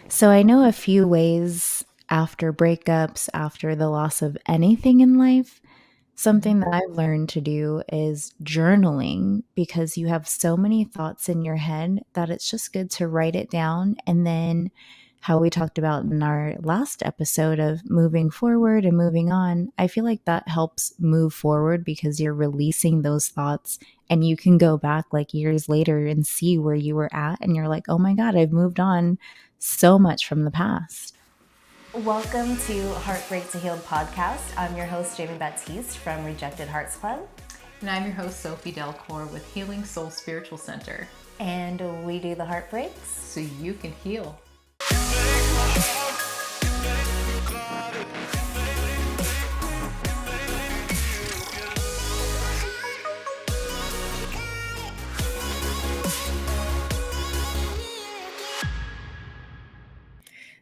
So I know a few ways after breakups, after the loss of anything in life. Mhm. Something that I've learned to do is journaling because you have so many thoughts in your head that it's just good to write it down. And then, how we talked about in our last episode of moving forward and moving on, I feel like that helps move forward because you're releasing those thoughts and you can go back like years later and see where you were at. And you're like, oh my God, I've moved on so much from the past. Welcome to Heartbreak to Healed podcast. I'm your host, Jamie Baptiste from Rejected Hearts Club. And I'm your host, Sophie Delcor with Healing Soul Spiritual Center. And we do the heartbreaks so you can heal.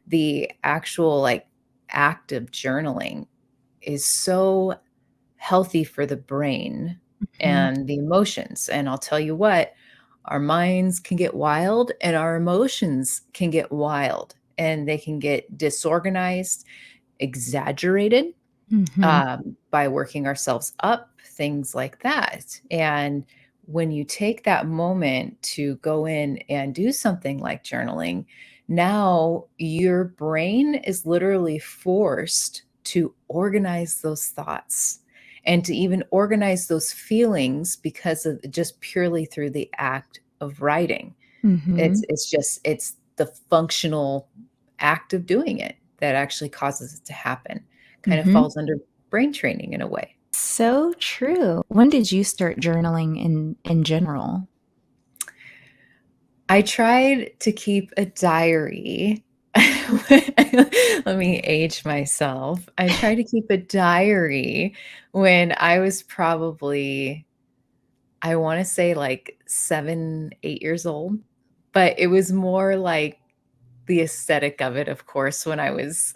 The actual act of journaling is so healthy for the brain Mhm. and the emotions. And I'll tell you what, our minds can get wild and our emotions can get wild and they can get disorganized, exaggerated Mhm. by working ourselves up, things like that. And when you take that moment to go in and do something like journaling, now your brain is literally forced to organize those thoughts and to even organize those feelings because of just purely through the act of writing. Mhm. It's the functional act of doing it that actually causes it to happen. Kind of Mhm. falls under brain training in a way. So true. When did you start journaling in general? I tried to keep a diary. Let me age myself. I tried to keep a diary when I was probably, I want to say like 7, 8 years old, but it was more like the aesthetic of it, of course, when I was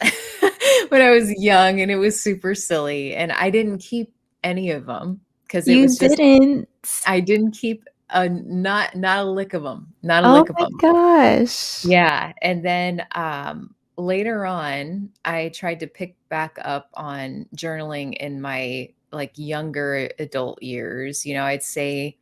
when I was young, and it was super silly, and I didn't keep any of them because it You was just didn't? I didn't keep a not a lick of them, not a Oh lick of my them. gosh. Yeah, and then, later on, I tried to pick back up on journaling in my, younger adult years, I'd say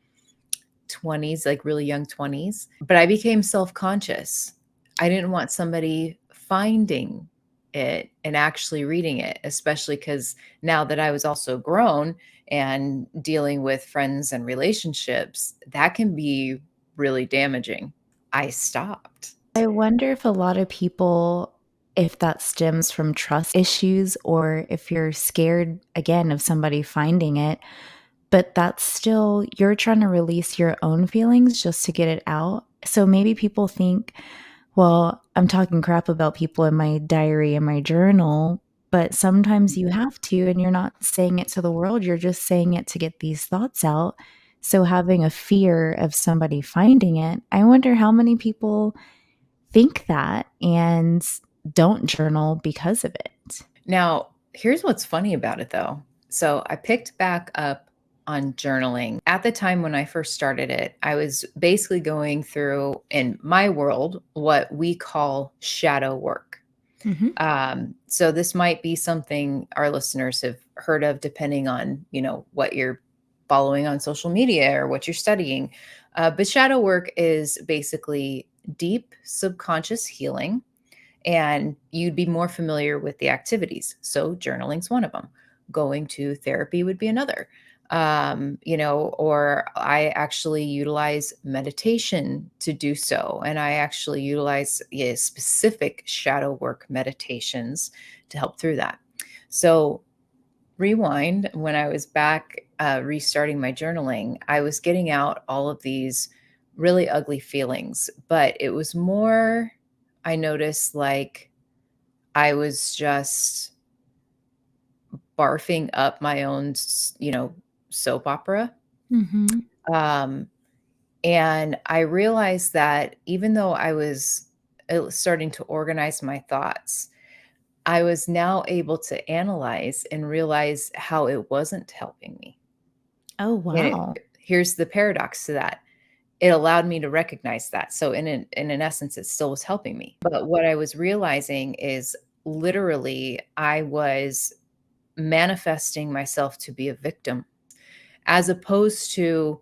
20s, like, really young 20s, but I became self-conscious. I didn't want somebody finding it and actually reading it, especially because now that I was also grown and dealing with friends and relationships, that can be really damaging. I stopped. I wonder if a lot of people, if that stems from trust issues or if you're scared again of somebody finding it, but that's still, you're trying to release your own feelings just to get it out. So maybe people think, well, I'm talking crap about people in my diary and my journal, but sometimes you have to, and you're not saying it to the world, you're just saying it to get these thoughts out. So having a fear of somebody finding it, I wonder how many people think that and don't journal because of it. Now, here's what's funny about it though. So I picked back up on journaling. At the time when I first started it, I was basically going through, in my world, what we call shadow work. Mhm. So this might be something our listeners have heard of, depending on, what you're following on social media or what you're studying. But shadow work is basically deep subconscious healing, and you'd be more familiar with the activities. So journaling's one of them. Going to therapy would be another. Or I actually utilize meditation to do so. And I actually utilize specific shadow work meditations to help through that. So rewind, when I was back restarting my journaling, I was getting out all of these really ugly feelings, but it was more, I noticed, like I was just barfing up my own, soap opera. Mhm. Um, and I realized that even though I was starting to organize my thoughts, I was now able to analyze and realize how it wasn't helping me. Oh, And wow. here's the paradox to that. it allowed me to recognize that. So in an essence, it still was helping me. But what I was realizing is literally I was manifesting myself to be a victim as opposed to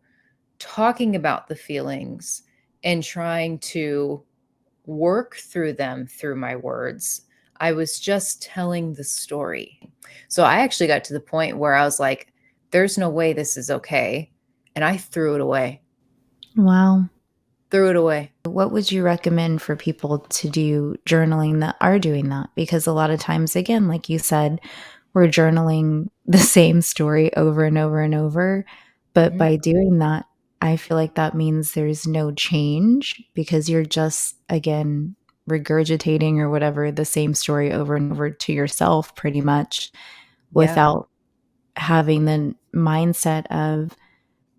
talking about the feelings and trying to work through them through my words. I was just telling the story. So I actually got to the point where I was like, there's no way this is okay. And I threw it away. Wow. Threw it away. What would you recommend for people to do journaling that are doing that? Because a lot of times, again, like you said, we're journaling the same story over and over and over. But Mhm. by doing that, I feel like that means there's no change because you're just, again, regurgitating or whatever the same story over and over to yourself pretty much Yeah. without having the mindset of,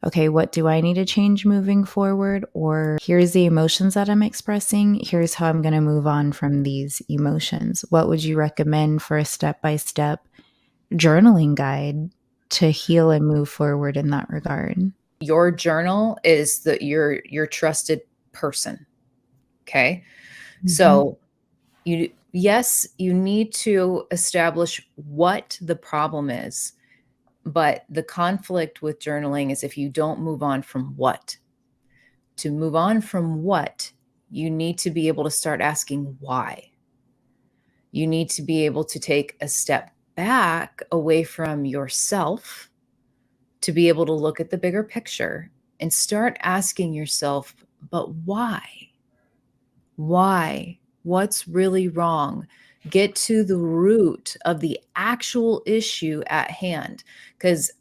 okay, what do I need to change moving forward? Or here's the emotions that I'm expressing. Here's how I'm going to move on from these emotions. What would you recommend for a step by step journaling guide to heal and move forward in that regard? Your journal is your trusted person. Okay. Mhm. So yes, you need to establish what the problem is. But the conflict with journaling is if you don't move on from what. To move on from what, you need to be able to start asking why. You need to be able to take a step back away from yourself to be able to look at the bigger picture and start asking yourself, but why? Why? What's really wrong? Get to the root of the actual issue at hand. Because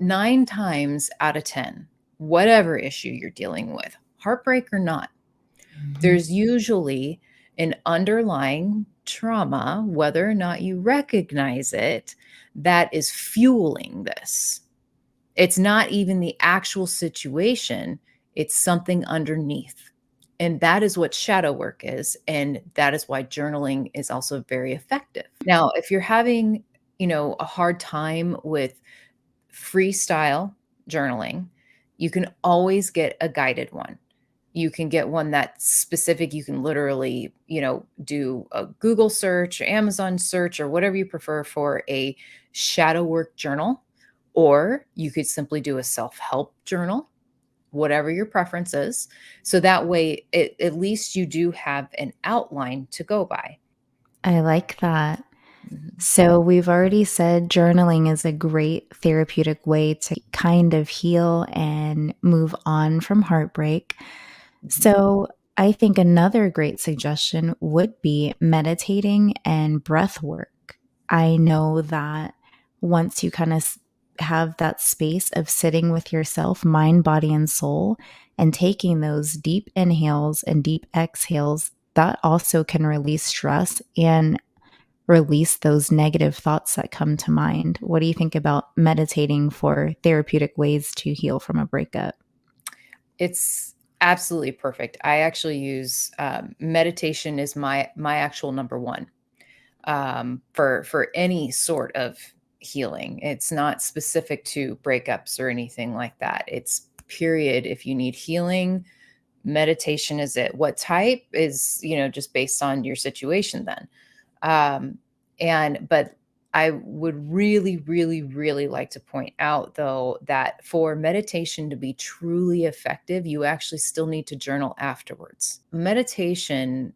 9 times out of 10, whatever issue you're dealing with, heartbreak or not, Mhm. there's usually an underlying trauma, whether or not you recognize it, that is fueling this. It's not even the actual situation, it's something underneath. And that is what shadow work is. And that is why journaling is also very effective. Now, if you're having, a hard time with freestyle journaling, you can always get a guided one. You can get one that's specific. You can literally, do a Google search, or Amazon search, or whatever you prefer for a shadow work journal. Or you could simply do a self help journal, whatever your preference is. So that way, at least you do have an outline to go by. I like that. Mhm. So, we've already said journaling is a great therapeutic way to kind of heal and move on from heartbreak. Mhm. So, I think another great suggestion would be meditating and breath work. I know that once you kind of have that space of sitting with yourself, mind, body, and soul, and taking those deep inhales and deep exhales, that also can release stress and release those negative thoughts that come to mind. What do you think about meditating for therapeutic ways to heal from a breakup? It's absolutely perfect. I actually use meditation is my actual number one for any sort of healing. It's not specific to breakups or anything like that. It's period. If you need healing, meditation is it. What type is, just based on your situation then. Um, but I would really, really, really like to point out though that for meditation to be truly effective, you actually still need to journal afterwards. Meditation,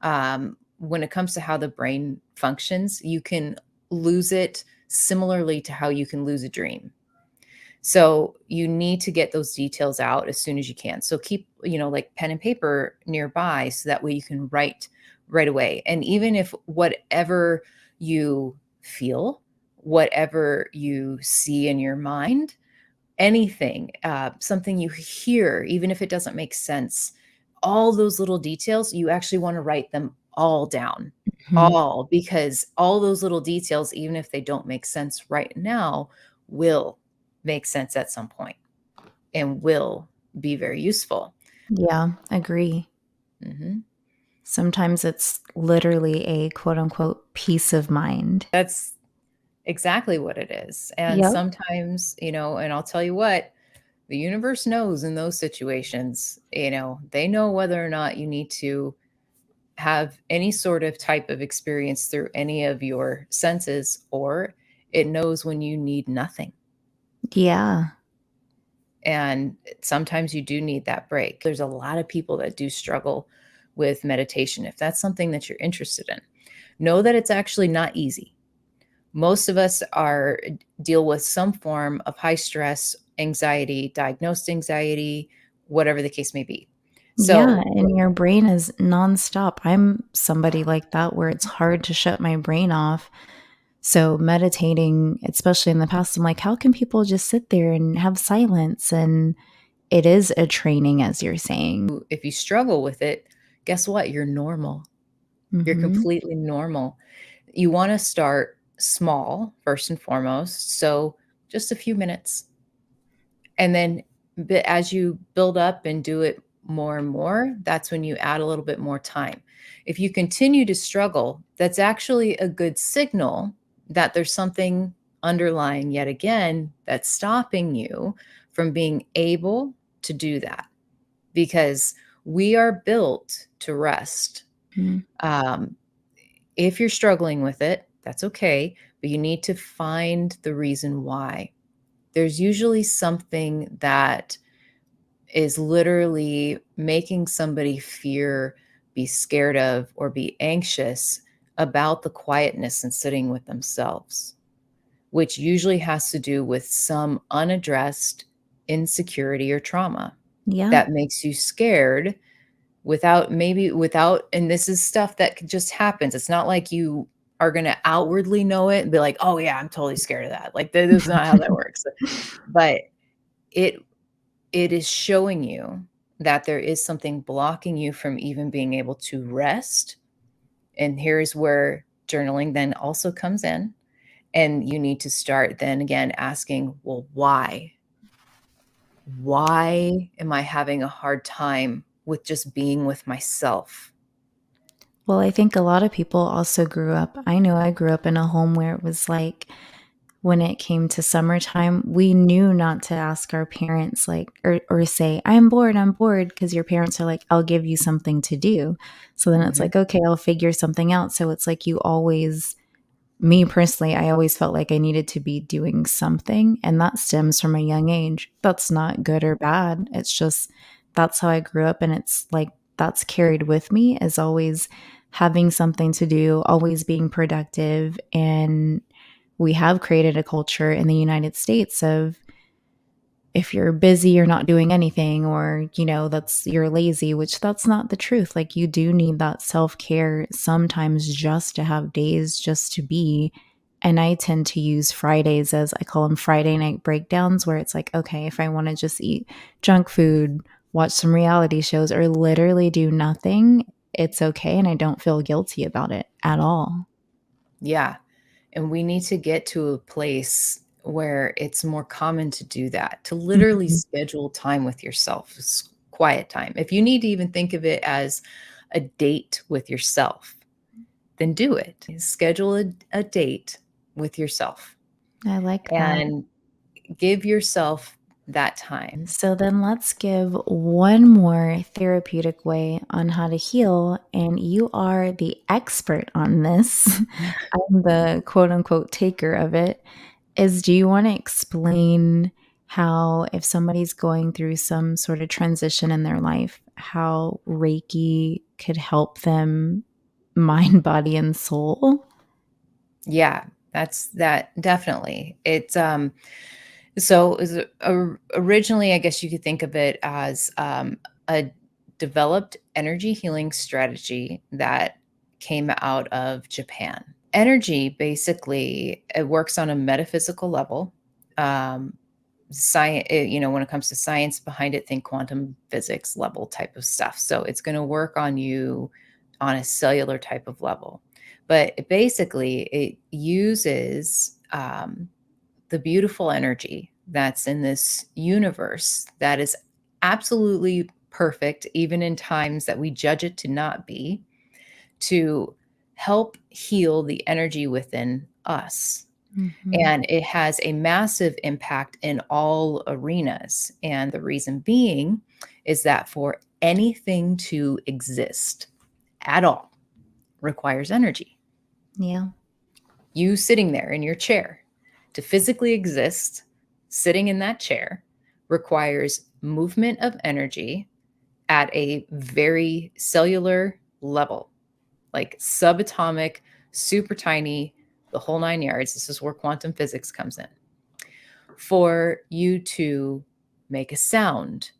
when it comes to how the brain functions, you can lose it similarly to how you can lose a dream. So you need to get those details out as soon as you can. So keep, like pen and paper nearby so that way you can write right away. And even if whatever you feel, whatever you see in your mind, anything, something you hear, even if it doesn't make sense, all those little details, you actually want to write them all down. Mhm. All because all those little details, even if they don't make sense right now, will make sense at some point and will be very useful. Yeah, agree. Mhm. Sometimes it's literally a quote unquote peace of mind. That's exactly what it is. And Yep. sometimes, and I'll tell you what, The universe knows in those situations, they know whether or not you need to have any sort of type of experience through any of your senses, or it knows when you need nothing. Yeah. And sometimes you do need that break. There's a lot of people that do struggle with meditation. If that's something that you're interested in, know that it's actually not easy. Most of us are deal with some form of high stress, anxiety, diagnosed anxiety, whatever the case may be. Yeah, So, and your brain is nonstop. I'm somebody like that where it's hard to shut my brain off. So meditating, especially in the past, I'm like, how can people just sit there and have silence? And it is a training, as you're saying. if you struggle with it, guess what? You're normal. You're Mhm. completely normal. You want to start small first and foremost. So, just a few minutes. And then as you build up and do it more and more, that's when you add a little bit more time. If you continue to struggle, that's actually a good signal that there's something underlying yet again that's stopping you from being able to do that, because we are built to rest. Mm. Um, if you're struggling with it, that's okay, but you need to find the reason why. There's usually something that is literally making somebody fear, be scared of, or be anxious about the quietness and sitting with themselves, which usually has to do with some unaddressed insecurity or trauma Yeah. that makes you scared without, and this is stuff that just happens. It's not like you are going to outwardly know it and be like, oh yeah, I'm totally scared of that. Like that is not how that works. But it it is showing you that there is something blocking you from even being able to rest. And here's where journaling then also comes in. And you need to start then again asking, well, why? Why am I having a hard time with just being with myself? Well, I think a lot of people also grew up. I know I grew up in a home where it was like, when it came to summertime, we knew not to ask our parents, like, or say, I'm bored, because your parents are like, I'll give you something to do. So then it's Mhm. like, okay, I'll figure something out. So it's like you always, me personally, I always felt like I needed to be doing something. And that stems from a young age. That's not good or bad. It's just that's how I grew up. And it's like that's carried with me as always having something to do, always being productive. And we have created a culture in the United States of if you're busy, you're not doing anything, or, that's you're lazy, which that's not the truth. Like, you do need that self care sometimes just to have days just to be. And I tend to use Fridays as I call them Friday night breakdowns, where it's like, okay, if I want to just eat junk food, watch some reality shows, or literally do nothing, it's okay. And I don't feel guilty about it at all. Yeah. And we need to get to a place where it's more common to do that, to literally Mhm. schedule time with yourself, quiet time. If you need to even think of it as a date with yourself, then do it. Schedule a date with yourself I like that. and give yourself that time. So then let's give one more therapeutic way on how to heal. And you are the expert on this. I'm the quote unquote taker of it. Is do you want to explain how, if somebody's going through some sort of transition in their life, how Reiki could help them mind, body, and soul? Yeah, that's that definitely. Originally, I guess you could think of it as a developed energy healing strategy that came out of Japan. Energy basically it works on a metaphysical level. Science, when it comes to science behind it, think quantum physics level type of stuff. So it's going to work on you on a cellular type of level. But basically, it uses the beautiful energy that's in this universe that is absolutely perfect, even in times that we judge it to not be, to help heal the energy within us. Mhm. And it has a massive impact in all arenas. And the reason being is that for anything to exist at all requires energy. Yeah. You sitting there in your chair, to physically exist, sitting in that chair requires movement of energy at a very cellular level, like subatomic, super tiny, the whole 9 yards. This is where quantum physics comes in. For you to make a sound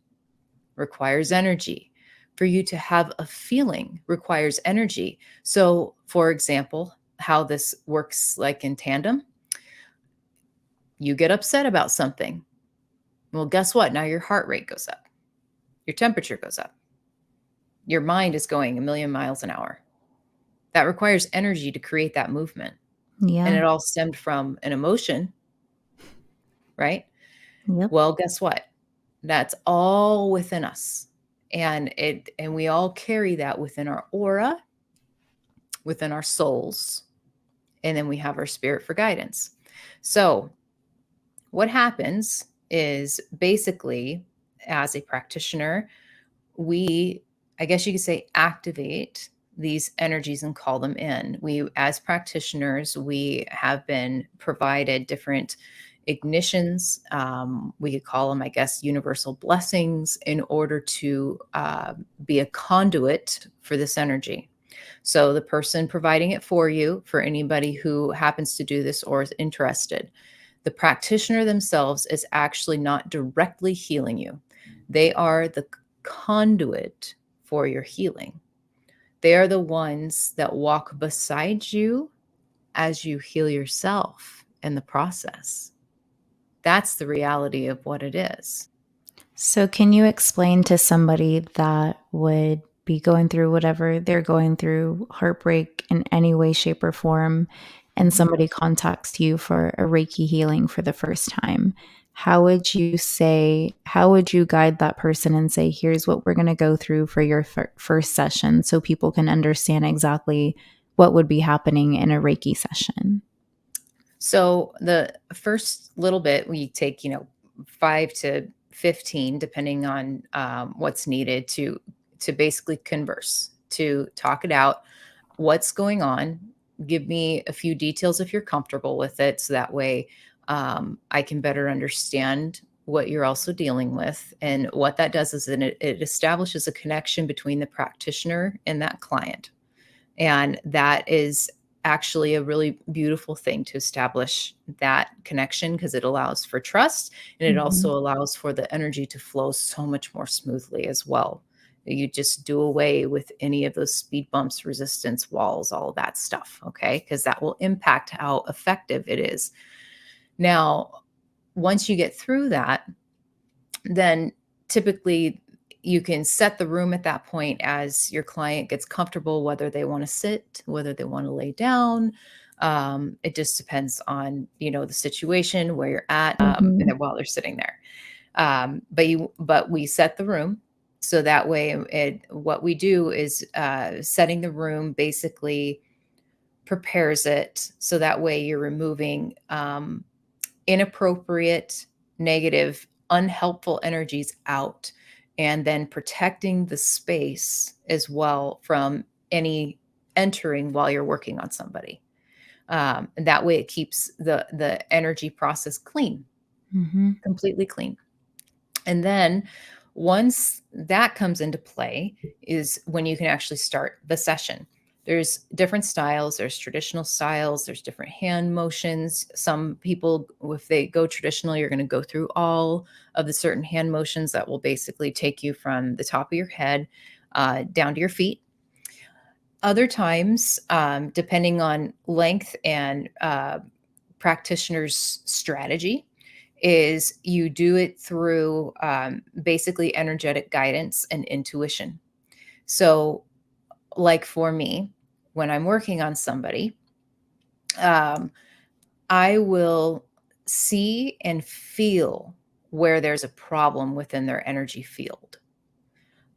requires energy. For you to have a feeling requires energy. So, for example, how this works like in tandem, you get upset about something. Well, guess what? Now your heart rate goes up, your temperature goes up, your mind is going a million miles an hour. That requires energy to create that movement. And Yeah. it all stemmed from an emotion, right? Yep. Well, guess what? That's all within us. And we all carry that within our aura, within our souls, and then we have our spirit for guidance. So, what happens is basically as a practitioner, we, I guess you could say, activate these energies and call them in. We, as practitioners, we have been provided different ignitions. We could call them, I guess, universal blessings in order to be a conduit for this energy. So the person providing it for you, for anybody who happens to do this or is interested, the practitioner themselves is actually not directly healing you. They are the conduit for your healing. They are the ones that walk beside you as you heal yourself in the process. That's the reality of what it is. So, can you explain to somebody that would be going through whatever they're going through, heartbreak in any way, shape, or form, and Mhm. somebody contacts you for a Reiki healing for the first time? How would you say, how would you guide that person and say, here's what we're going to go through for your first session so people can understand exactly what would be happening in a Reiki session? So the first little bit, we take, 5 to 15, depending on what's needed to basically converse, to talk it out. What's going on? Give me a few details if you're comfortable with it, so that way I can better understand what you're also dealing with. And what that does is it establishes a connection between the practitioner and that client. And that is actually a really beautiful thing to establish that connection because it allows for trust and it Mhm. also allows for the energy to flow so much more smoothly as well. You just do away with any of those speed bumps, resistance walls, all of that stuff. Okay. Because that will impact how effective it is. Now, once you get through that, then typically you can set the room at that point as your client gets comfortable, whether they want to sit, whether they want to lay down. It just depends on the situation where you're at, and Mhm. then while they're sitting there. But we set the room so that way. What we do is setting the room basically prepares it so that way you're removing inappropriate, negative, unhelpful energies out, and then protecting the space as well from any entering while you're working on somebody. And that way, it keeps the energy process clean, Mhm. completely clean. And then once that comes into play is when you can actually start the session. There's different styles, there's traditional styles, there's different hand motions. Some people, if they go traditional, you're going to go through all of the certain hand motions that will basically take you from the top of your head down to your feet. Other times, depending on length and practitioner's strategy, is you do it through basically energetic guidance and intuition. So, like for me, when I'm working on somebody, um, I will see and feel where there's a problem within their energy field.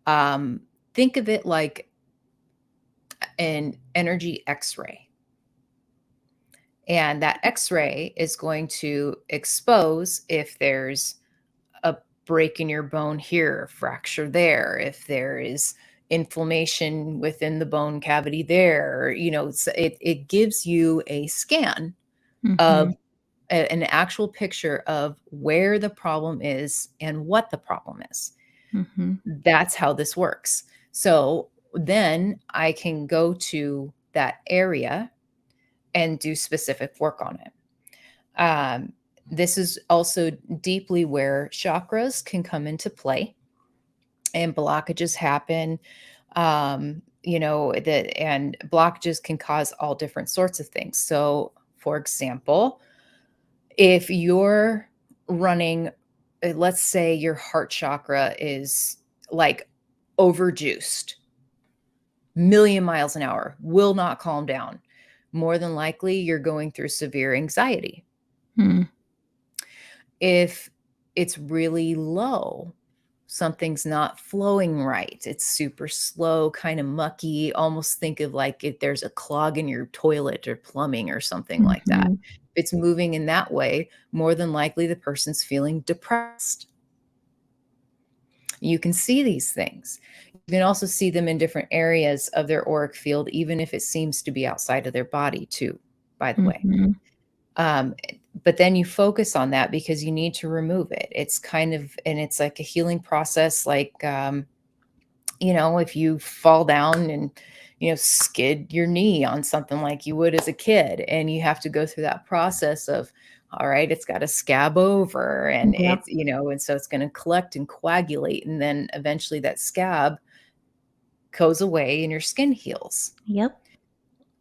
Um, think of it like an energy x ray. And that x-ray is going to expose if there's a break in your bone here, a fracture there, if there is inflammation within the bone cavity there, it gives you a scan of Mhm. an actual picture of where the problem is and what the problem is. Mhm. That's how this works. So then I can go to that area and do specific work on it. Um, this is also deeply where chakras can come into play and blockages happen. And blockages can cause all different sorts of things. So, for example, if you're running, let's say your heart chakra is like overjuiced, million miles an hour, will not calm down. More than likely, you're going through severe anxiety. Mm. If it's really low, something's not flowing right. It's super slow, kind of mucky. Almost think of like if there's a clog in your toilet or plumbing or something like that. Mhm. If it's moving in that way, more than likely the person's feeling depressed. You can see these things. You can also see them in different areas of their auric field, even if it seems to be outside of their body, too, by the way. Mhm. Um, but then you focus on that because you need to remove it. It's kind of, and it's like a healing process, like, if you fall down and, skid your knee on something like you would as a kid, and you have to go through that process of, all right, it's got to scab over and Yep. and so it's going to collect and coagulate. And then eventually that scab goes away and your skin heals. Yep.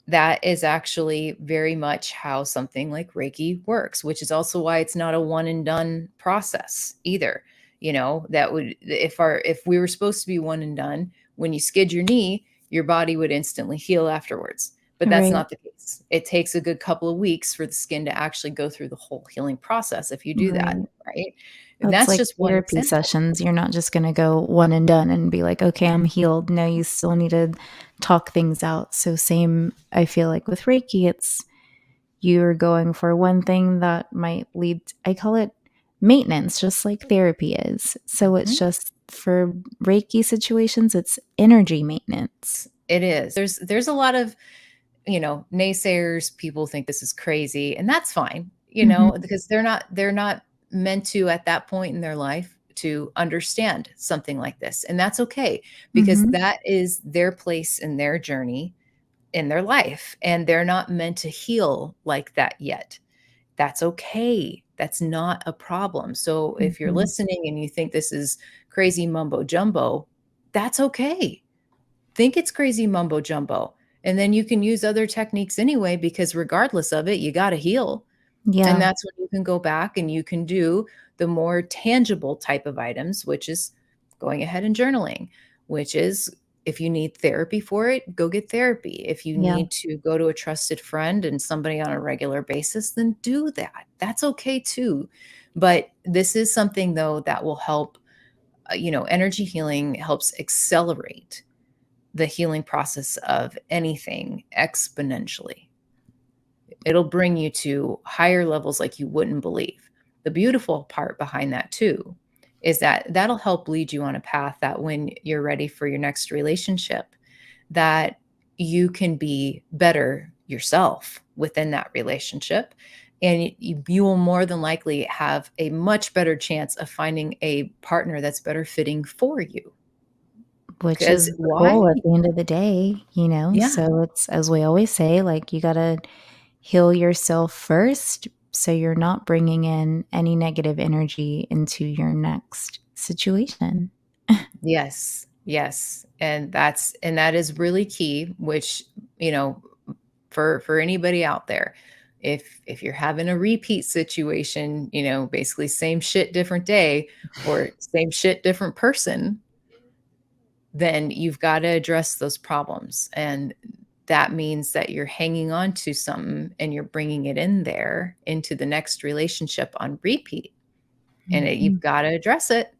That is actually very much how something like Reiki works, which is also why it's not a one and done process either. That would, if we were supposed to be one and done, when you skid your knee, your body would instantly heal afterwards. But that's Right. not the case. It takes a good couple of weeks for the skin to actually go through the whole healing process if you do that, Right. right? And That's that's like just one therapy example. sessions. You're not just gonna go one and done and be like, "Okay, I'm healed." No, you still need to talk things out. So same, I feel like with Reiki, it's you're going for one thing that might lead, I call it maintenance, just like therapy is. So it's Mhm. just for Reiki situations, it's energy maintenance. It is. There's a lot of naysayers. People think this is crazy, and that's fine, Mhm. because they're not meant to at that point in their life to understand something like this. And that's okay, because Mhm. that is their place in their journey in their life, and they're not meant to heal like that yet. That's okay. That's not a problem. So if you're Mhm. listening and you think this is crazy mumbo jumbo, that's okay. Think it's crazy mumbo jumbo. And then you can use other techniques anyway, because regardless of it, you got to heal. And Yeah. that's when you can go back and you can do the more tangible type of items, which is going ahead and journaling, which is, if you need therapy for it, go get therapy. If you Yeah. need to go to a trusted friend and somebody on a regular basis, then do that. That's okay too. But this is something, though, that will help. Energy healing helps accelerate the healing process of anything exponentially. It'll bring you to higher levels like you wouldn't believe. The beautiful part behind that too is that that'll help lead you on a path that when you're ready for your next relationship, that you can be better yourself within that relationship, and you will more than likely have a much better chance of finding a partner that's better fitting for you. Which Because is the why? goal at the end of the day, you know? Yeah. So it's, as we always say, like, you gotta heal yourself first so you're not bringing in any negative energy into your next situation. Yes, yes, and that is really key, which, you know, for anybody out there, if you're having a repeat situation, basically same shit, different day, or same shit, different person, then you've got to address those problems. And that means that you're hanging on to something and you're bringing it in there into the next relationship on repeat. And you've Mhm. got to address it.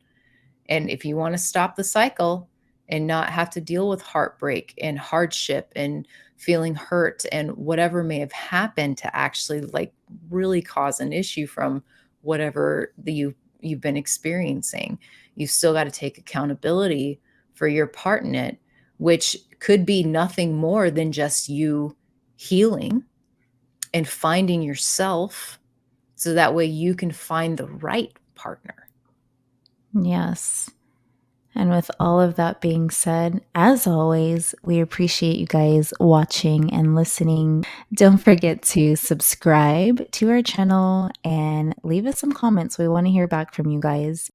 And if you want to stop the cycle and not have to deal with heartbreak and hardship and feeling hurt and whatever may have happened to actually like really cause an issue from whatever you've been experiencing. You've still got to take accountability for your part in it, which could be nothing more than just you healing and finding yourself so that way you can find the right partner. Yes. And with all of that being said, as always, we appreciate you guys watching and listening. Don't forget to subscribe to our channel and leave us some comments. We want to hear back from you guys.